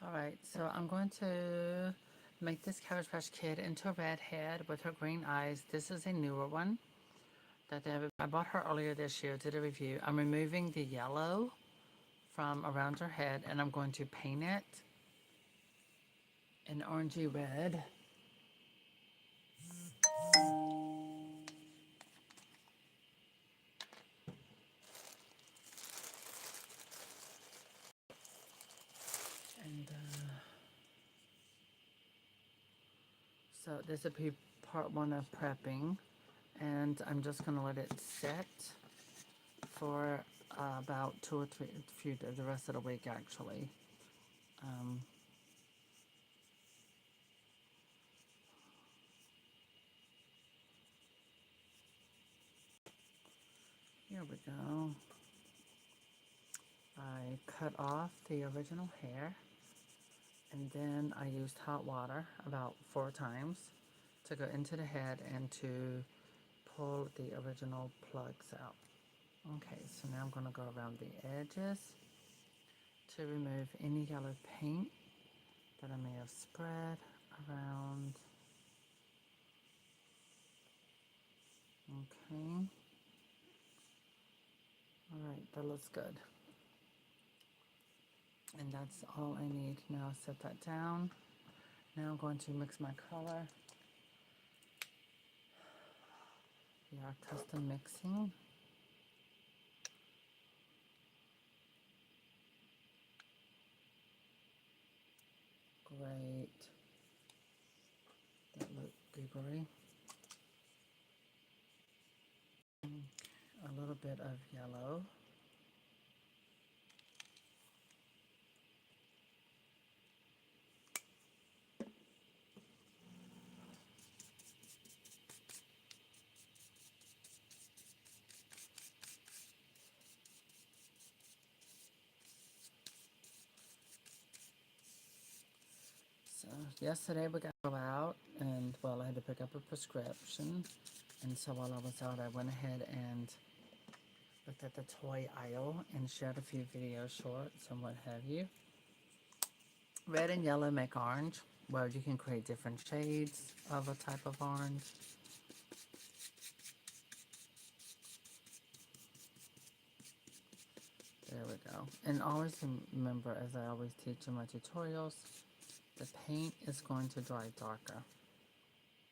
Alright, so I'm going to make this Cabbage Patch Kid into a redhead with her green eyes. This is a newer one that I bought her earlier this year, did a review. I'm removing the yellow from around her head and I'm going to paint it an orangey red. And so this will be part one of prepping, and I'm just going to let it set for about 2 or 3, the rest of the week actually. Um, Here we go. I cut off the original hair and then I used hot water about 4 times to go into the head and to pull the original plugs out. Okay, so now I'm going to go around the edges to remove any yellow paint that I may have spread around. Okay. Alright, that looks good. And that's all I need. Now set that down. Now I'm going to mix my color. We are custom mixing. Great. That looked goobery. A little bit of yellow. So yesterday we got to go out and, well, I had to pick up a prescription. And so while I was out, I went ahead and looked at the toy aisle and shared a few video shorts and what have you. Red and yellow make orange. Well, you can create different shades of a type of orange. There we go. And always remember, as I always teach in my tutorials, the paint is going to dry darker.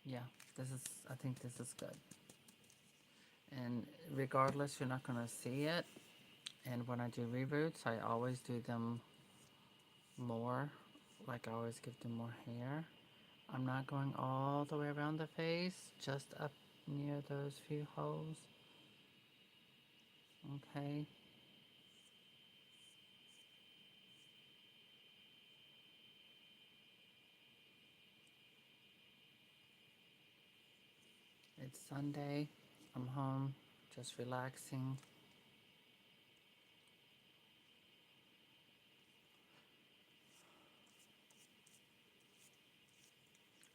Yeah, I think this is good. And regardless, you're not going to see it. And when I do reroots, I always do them more. Like I always give them more hair. I'm not going all the way around the face, just up near those few holes. Okay. It's Sunday. I'm home, just relaxing.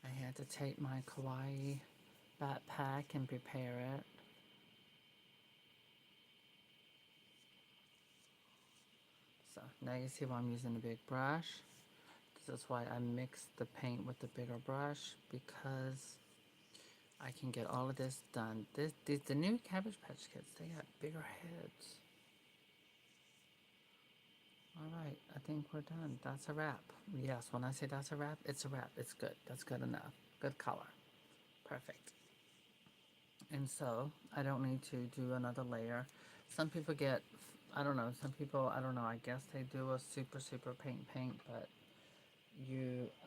I had to take my kawaii backpack and prepare it. So now you see why I'm using the big brush. This is why I mixed the paint with the bigger brush, because I can get all of this done. The new Cabbage Patch Kids, they got bigger heads. Alright, I think we're done. That's a wrap. Yes, when I say that's a wrap, it's a wrap. It's good. That's good enough. Good color. Perfect. And so, I don't need to do another layer. Some people get, I don't know, I guess they do a super paint, but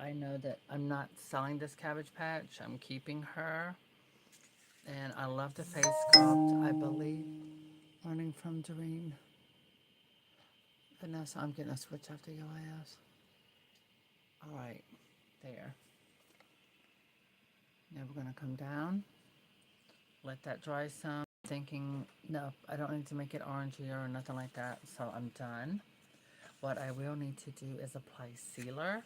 I know that I'm not selling this Cabbage Patch. I'm keeping her. And I love the face sculpt, I believe. Learning from Doreen. Vanessa, I'm getting a switch after your ass. Alright, there. Now we're going to come down. Let that dry some. Thinking, no, I don't need to make it orangey or nothing like that, so I'm done. What I will need to do is apply sealer.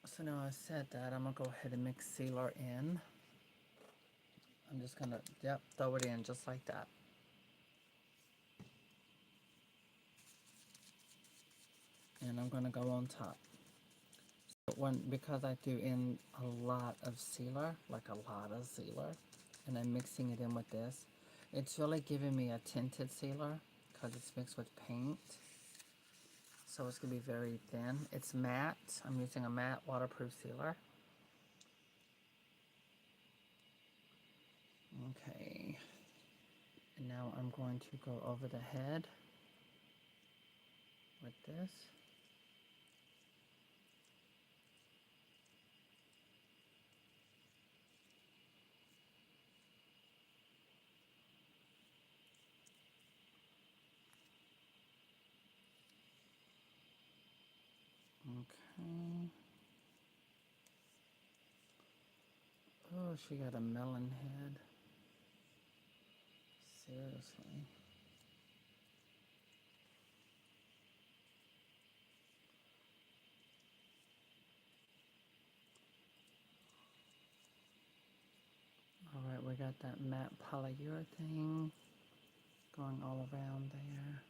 So now I said that, I'm going to go ahead and mix sealer in. I'm just going to, yep, throw it in just like that. And I'm going to go on top. Because I threw in a lot of sealer, like a lot of sealer, and I'm mixing it in with this, it's really giving me a tinted sealer because it's mixed with paint. So it's going to be very thin. It's matte. I'm using a matte waterproof sealer. Okay. And now I'm going to go over the head with this. Okay. Oh, she got a melon head. Seriously. Alright, we got that matte polyurethane going all around there.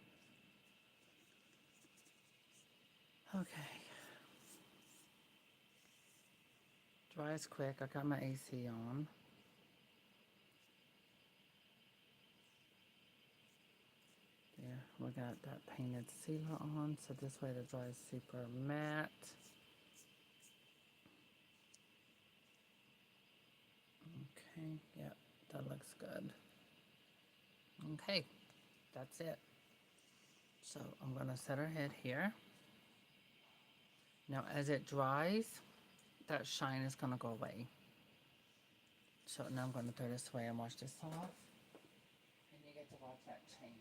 Okay. Dries quick. I got my AC on. There, we got that painted sealer on, so this way the dries super matte. Okay, yep, that looks good. Okay, that's it. So I'm gonna set her head here. Now as it dries, that shine is gonna go away. So now I'm gonna throw this away and wash this off. And you get to watch that change.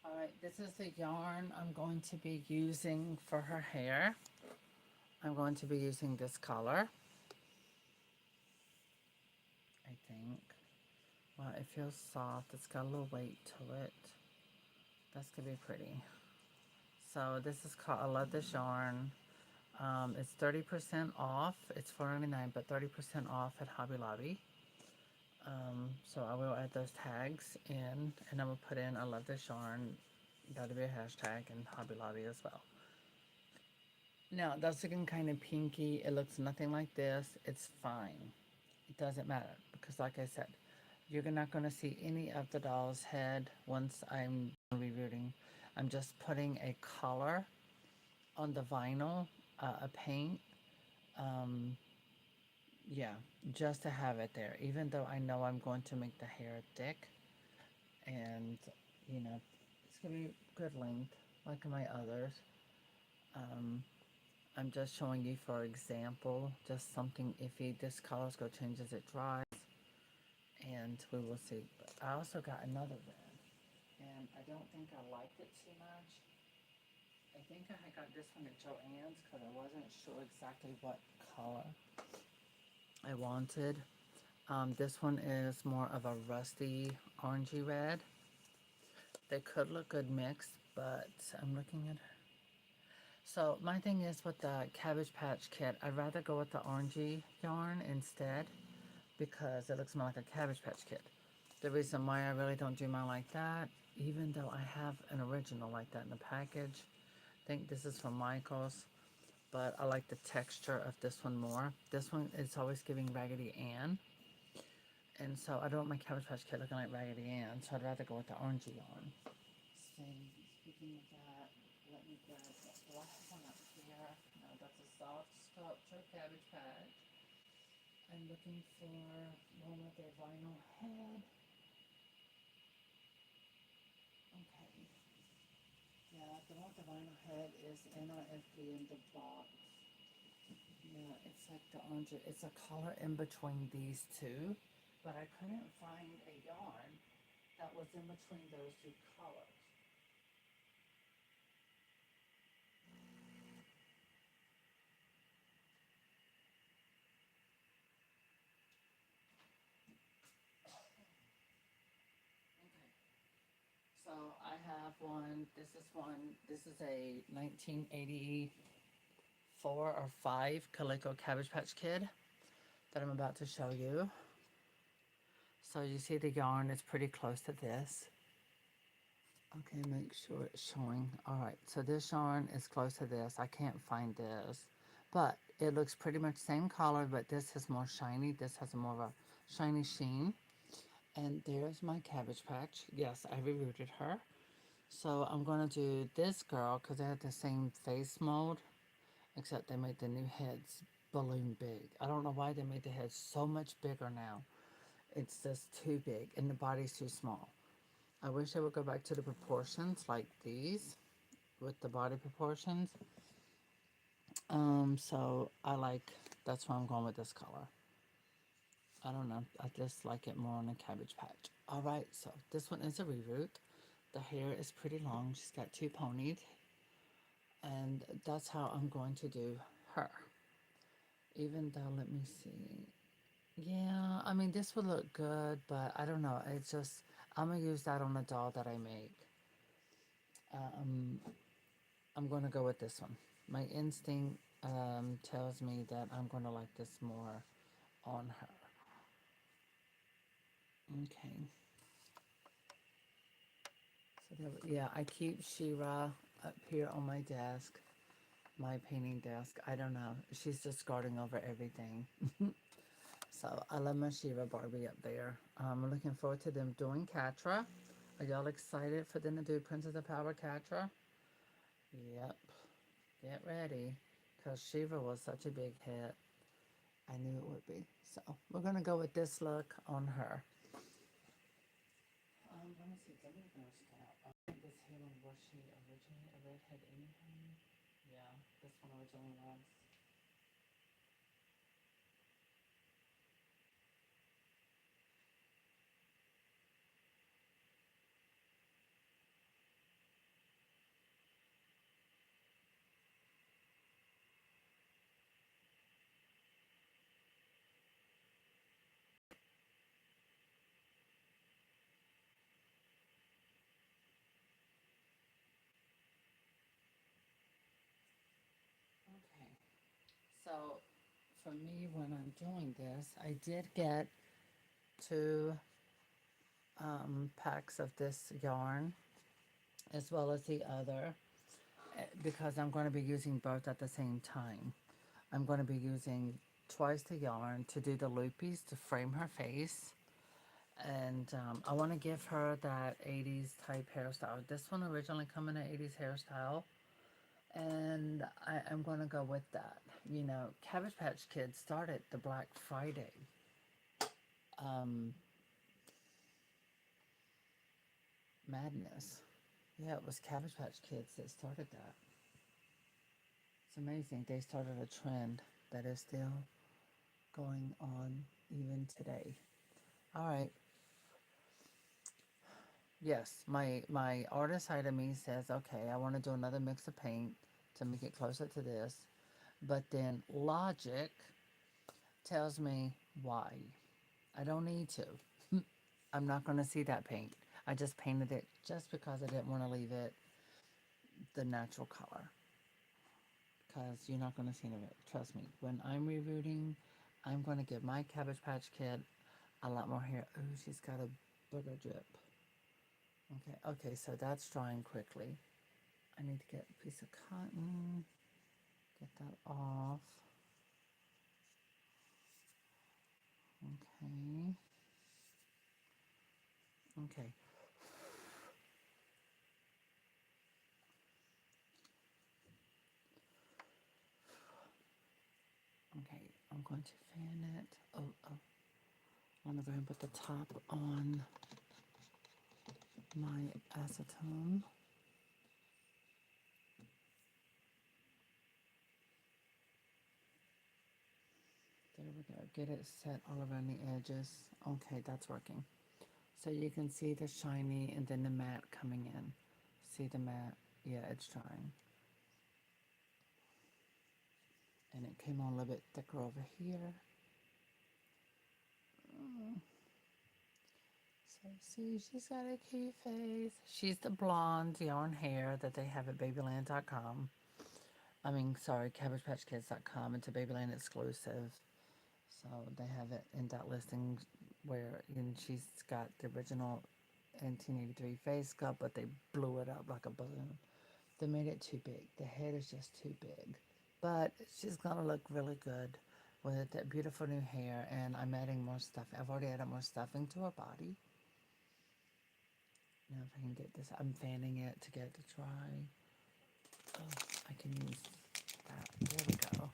Alright, this is the yarn I'm going to be using for her hair. I'm going to be using this color, I think. Wow, it feels soft. It's got a little weight to it. That's gonna be pretty. So this is called, I love this yarn. It's 30% off. It's $4.99, but 30% off at Hobby Lobby. So I will add those tags in, and I'm gonna put in I love this yarn. That'll be a hashtag in Hobby Lobby as well. Now that's looking kind of pinky. It looks nothing like this. It's fine. It doesn't matter because, like I said, you're not going to see any of the doll's head once I'm rerooting. I'm just putting a color on the vinyl, a paint. Yeah, just to have it there. Even though I know I'm going to make the hair thick, and you know, it's going to be good length like my others. I'm just showing you for example, just something iffy. This color's going to change as it dries, and we will see. But I also got another red, and I don't think I liked it too much. I think I got this one at Joann's because I wasn't sure exactly what color I wanted. This one is more of a rusty orangey red. They could look good mixed, but I'm looking at her. So my thing is with the Cabbage Patch kit, I'd rather go with the orangey yarn instead because it looks more like a Cabbage Patch kit. The reason why I really don't do mine like that, even though I have an original like that in the package, I think this is from Michael's, but I like the texture of this one more. This one is always giving Raggedy Ann, and so I don't want my Cabbage Patch kit looking like Raggedy Ann, so I'd rather go with the orangey yarn. Speaking of that, let me grab that black one up here. No, that's a soft sculpture Cabbage Patch. I'm looking for one with a vinyl head. Okay. Yeah, the one with the vinyl head is NRFD in the box. Yeah, it's like the orange. It's a color in between these two, but I couldn't find a yarn that was in between those two colors. Okay. So I have one. This is one. This is a 1984 or 5 Calico Cabbage Patch Kid that I'm about to show you. So you see the yarn is pretty close to this. Okay, make sure it's showing. All right, so this yarn is close to this. I can't find this, but it looks pretty much same color, but this is more shiny. This has a more of a shiny sheen. And there's my Cabbage Patch. Yes, I rerooted her. So I'm gonna do this girl because they had the same face mold, except they made the new heads balloon big. I don't know why they made the heads so much bigger now. It's just too big and the body's too small. I wish I would go back to the proportions like these with the body proportions. So that's why I'm going with this color. I don't know. I just like it more on a Cabbage Patch. All right, so this one is a reroot. The hair is pretty long. She's got 2 ponies. And that's how I'm going to do her. Even though, let me see. Yeah, I mean, this would look good, but I don't know. It's just, I'm going to use that on a doll that I make. Um, I'm going to go with this one. My instinct tells me that I'm going to like this more on her. Okay. So yeah, I keep Shira up here on my desk, my painting desk. I don't know. She's just guarding over everything. So I love my Shira Barbie up there. I'm looking forward to them doing Catra. Are y'all excited for them to do Princess of Power Catra? Yep. Get ready. Because Shiva was such a big hit. I knew it would be. So we're going to go with this look on her. Let me see. Let me nurse that. I think this hair one, was she originally a redhead anyhow? Yeah, this one originally was. Okay. So for me, when I'm doing this, I did get 2 packs of this yarn as well as the other because I'm going to be using both at the same time. I'm going to be using twice the yarn to do the loopies to frame her face. And I want to give her that 80s type hairstyle. This one originally came in an 80s hairstyle. And I'm going to go with that. You know, Cabbage Patch Kids started the Black Friday um, madness. Yeah, it was Cabbage Patch Kids that started that. It's amazing. They started a trend that is still going on even today. All right. Yes, my artist side of me says, okay, I want to do another mix of paint to make it closer to this. But then logic tells me why. I don't need to. I'm not going to see that paint. I just painted it just because I didn't want to leave it the natural color. Because you're not going to see any of it. Trust me. When I'm rerooting, I'm going to give my Cabbage Patch Kid a lot more hair. Oh, she's got a booger drip. Okay, okay, so that's drying quickly. I need to get a piece of cotton, get that off. Okay. Okay. Okay, I'm going to fan it. Oh, oh. I'm going to go ahead and put the top on my acetone. There we go. Get it set all around the edges. Okay, that's working. So you can see the shiny and then the matte coming in. See the matte? Yeah, it's drying. And it came on a little bit thicker over here. So see, she's got a cute face. She's the blonde yarn hair that they have at babyland.com. I mean, sorry, CabbagePatchKids.com. It's a Babyland exclusive. So they have it in that listing where she's got the original 1983 face cup, but they blew it up like a balloon. They made it too big. The head is just too big. But she's going to look really good with that beautiful new hair. And I'm adding more stuff. I've already added more stuffing to her body. Now if I can get this, I'm fanning it to get it to dry. Oh, I can use that. There we go. There.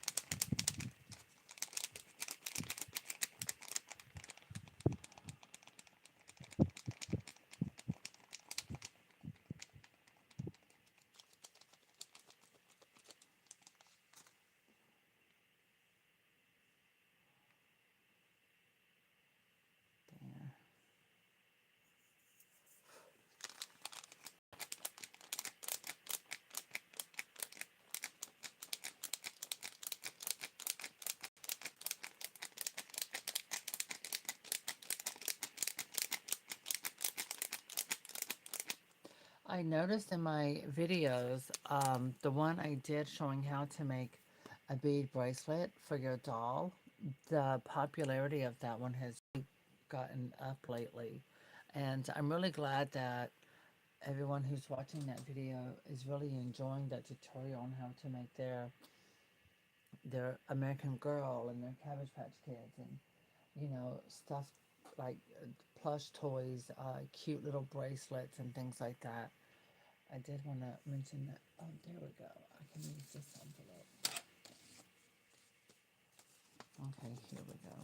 I noticed in my videos, the one I did showing how to make a bead bracelet for your doll, the popularity of that one has gotten up lately. And I'm really glad that everyone who's watching that video is really enjoying that tutorial on how to make their American Girl and their Cabbage Patch Kids and, stuff like plush toys, cute little bracelets and things like that. I did want to mention that. Oh, there we go. I can use this envelope. Okay, here we go.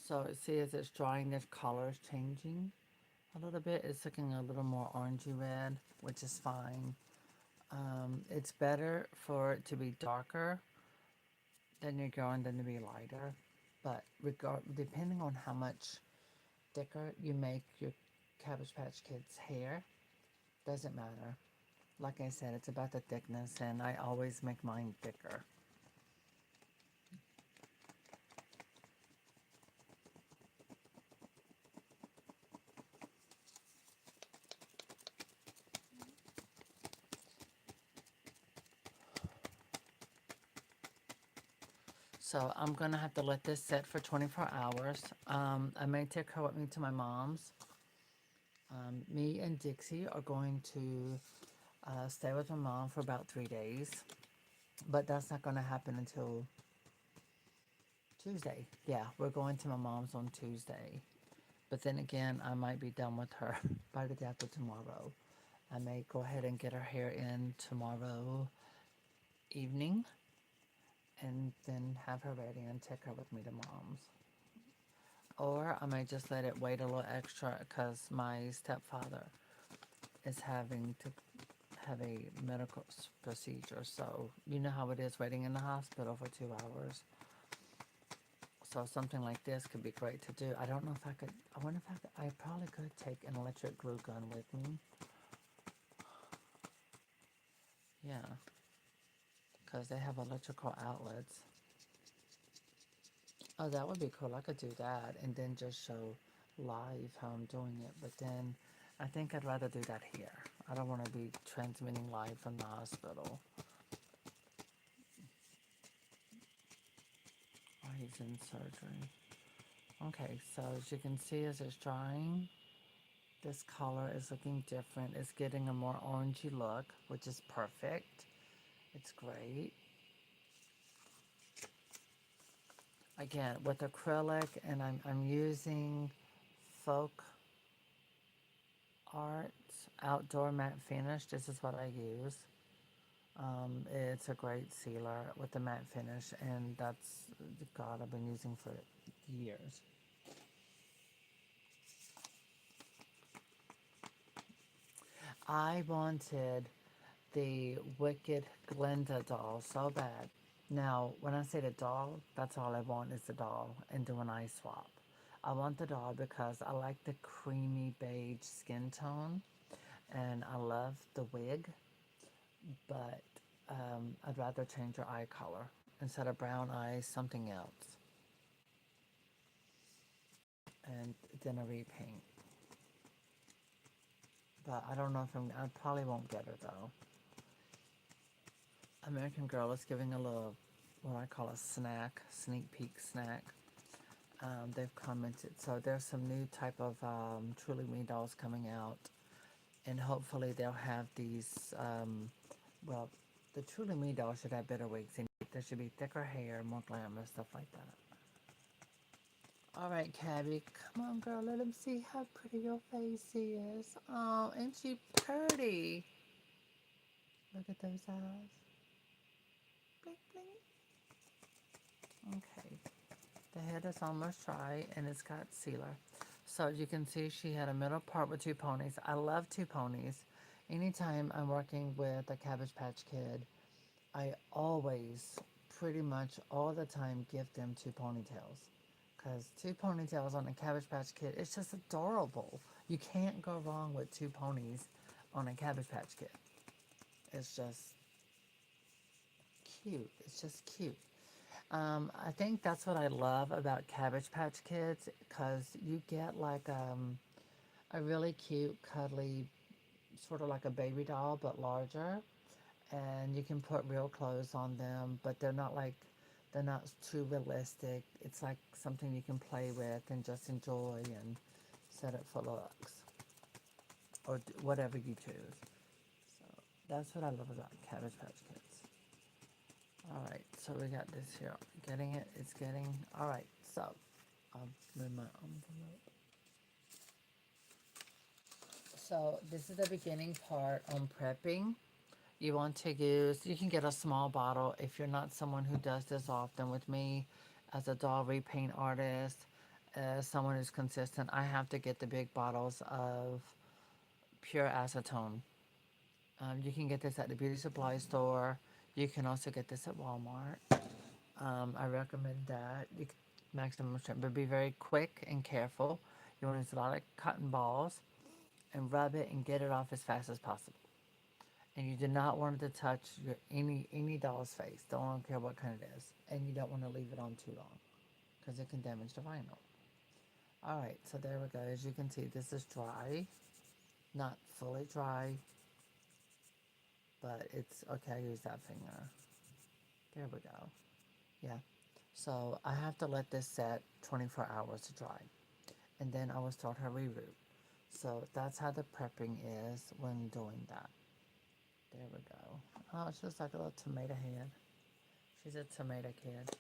So see as it's drying, the color is changing a little bit. It's looking a little more orangey red, which is fine. It's better for it to be darker than your yarn than to be lighter. But depending on how much thicker you make your Cabbage Patch Kids hair, doesn't matter. Like I said, it's about the thickness, and I always make mine thicker. So I'm going to have to let this set for 24 hours. I may take her with me to my mom's. Me and Dixie are going to stay with my mom for about 3 days. But that's not going to happen until Tuesday. Yeah, we're going to my mom's on Tuesday. But then again, I might be done with her by the day after tomorrow. I may go ahead and get her hair in tomorrow evening and then have her ready and take her with me to mom's. Or I might just let it wait a little extra because my stepfather is having to have a medical procedure. So you know how it is waiting in the hospital for 2 hours. So something like this could be great to do. I don't know if I could, I wonder if I could, I probably could take an electric glue gun with me. Yeah, because they have electrical outlets. Oh, that would be cool. I could do that and then just show live how I'm doing it. But then I think I'd rather do that here. I don't want to be transmitting live from the hospital. Oh, he's in surgery. Okay, so as you can see as it's drying, this color is looking different. It's getting a more orangey look, which is perfect. It's great. Again, with acrylic, and I'm using Folk Arts Outdoor Matte Finish. This is what I use. It's a great sealer with the matte finish, and that's, God, I've been using for years. I wanted the Wicked Glinda doll so bad. Now, when I say the doll, that's all I want is the doll and do an eye swap. I want the doll because I like the creamy beige skin tone and I love the wig, but I'd rather change her eye color. Instead of brown eyes, something else. And then a repaint. But I don't know if I probably won't get her though. American Girl is giving a little, what I call a snack, sneak peek snack. They've commented. So there's some new type of Truly Me dolls coming out. And hopefully they'll have these, well, the Truly Me doll should have better wigs. And there should be thicker hair, more glamorous, stuff like that. All right, Cabby, come on, girl. Let them see how pretty your face is. Oh, ain't she pretty? Look at those eyes. Blink, blink. Okay. The head is almost dry and it's got sealer. So you can see she had a middle part with two ponies. I love two ponies. Anytime I'm working with a Cabbage Patch Kid, I always, pretty much all the time, give them two ponytails. Because two ponytails on a Cabbage Patch Kid, it's just adorable. You can't go wrong with two ponies on a Cabbage Patch Kid. It's just cute. It's just cute. I think that's what I love about Cabbage Patch Kids because you get like a really cute, cuddly, sort of like a baby doll but larger, and you can put real clothes on them, but they're not too realistic. It's like something you can play with and just enjoy and set it for looks or whatever you choose. So that's what I love about Cabbage Patch Kids. All right, so we got this here. Getting it? It's getting. All right, so I'll move my envelope. So this is the beginning part on prepping. You want to use, you can get a small bottle if you're not someone who does this often with me as a doll repaint artist. As someone who's consistent, I have to get the big bottles of pure acetone. You can get this at the beauty supply store. You can also get this at Walmart. I recommend that. You can maximum strength, but be very quick and careful. You want to use a lot of cotton balls and rub it and get it off as fast as possible. And you do not want it to touch any doll's face. Don't care what kind it is. And you don't want to leave it on too long because it can damage the vinyl. All right, so there we go. As you can see, this is dry, not fully dry, but it's okay. I use that finger. There we go. Yeah. So I have to let this set 24 hours to dry, and then I will start her reroot. So that's how the prepping is when doing that. There we go. Oh, it's just like a little tomato head. She's a tomato kid.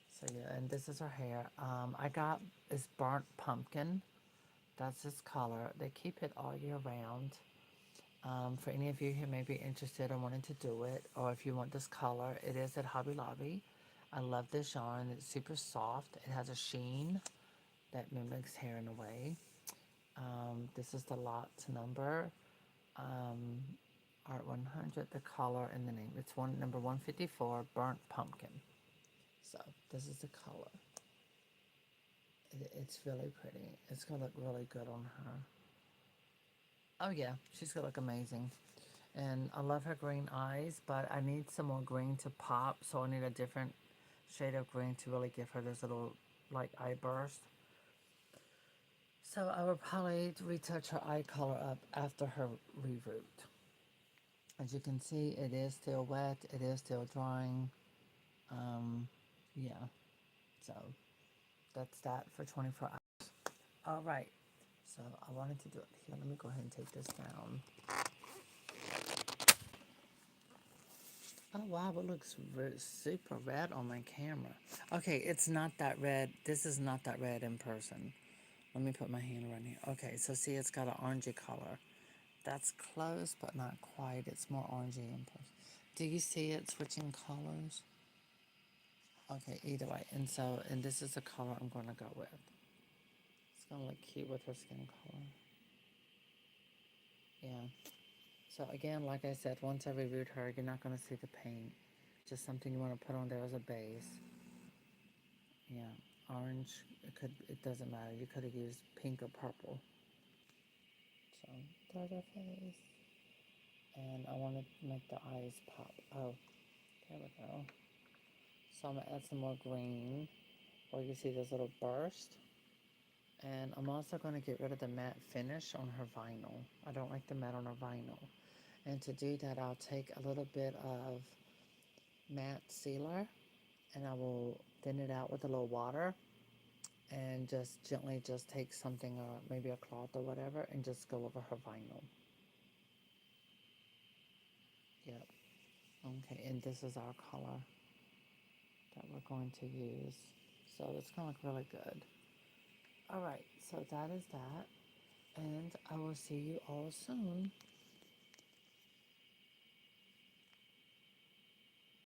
So yeah, and this is her hair. I got this burnt pumpkin. That's this color. They keep it all year round. For any of you who may be interested or wanting to do it, or if you want this color, it is at Hobby Lobby. I love this yarn. It's super soft. It has a sheen that mimics hair in a way. This is the lot number. Um, Art 100, the color and the name. It's number 154, Burnt Pumpkin. So this is the color. It's really pretty. It's gonna look really good on her. Oh yeah, she's gonna look amazing. And I love her green eyes, but I need some more green to pop, so I need a different shade of green to really give her this little like eye burst. So I will probably retouch her eye color up after her reroot. As you can see, it is still wet. It is still drying. Yeah. So that's that for 24 hours. All right. So I wanted to do it here. Let me go ahead and take this down. Oh wow, it looks super red on my camera. Okay, it's not that red. This is not that red in person. Let me put my hand around here. Okay, so see, it's got an orangey color. That's close, but not quite. It's more orangey in person. Do you see it switching colors? Okay, either way. And this is the color I'm going to go with. It's going to look cute with her skin color. Yeah. So again, like I said, once I reroot her, you're not going to see the paint. Just something you want to put on there as a base. Yeah. Orange, it doesn't matter. You could have used pink or purple. So, there's her face. And I want to make the eyes pop. Oh, there we go. So I'm going to add some more green. Or you see this little burst. And I'm also going to get rid of the matte finish on her vinyl. I don't like the matte on her vinyl. And to do that, I'll take a little bit of matte sealer and I will thin it out with a little water and just gently just take something, maybe a cloth or whatever, and just go over her vinyl. Yep. Okay, and this is our color that we're going to use. So it's going to look really good. All right, so that is that. And I will see you all soon.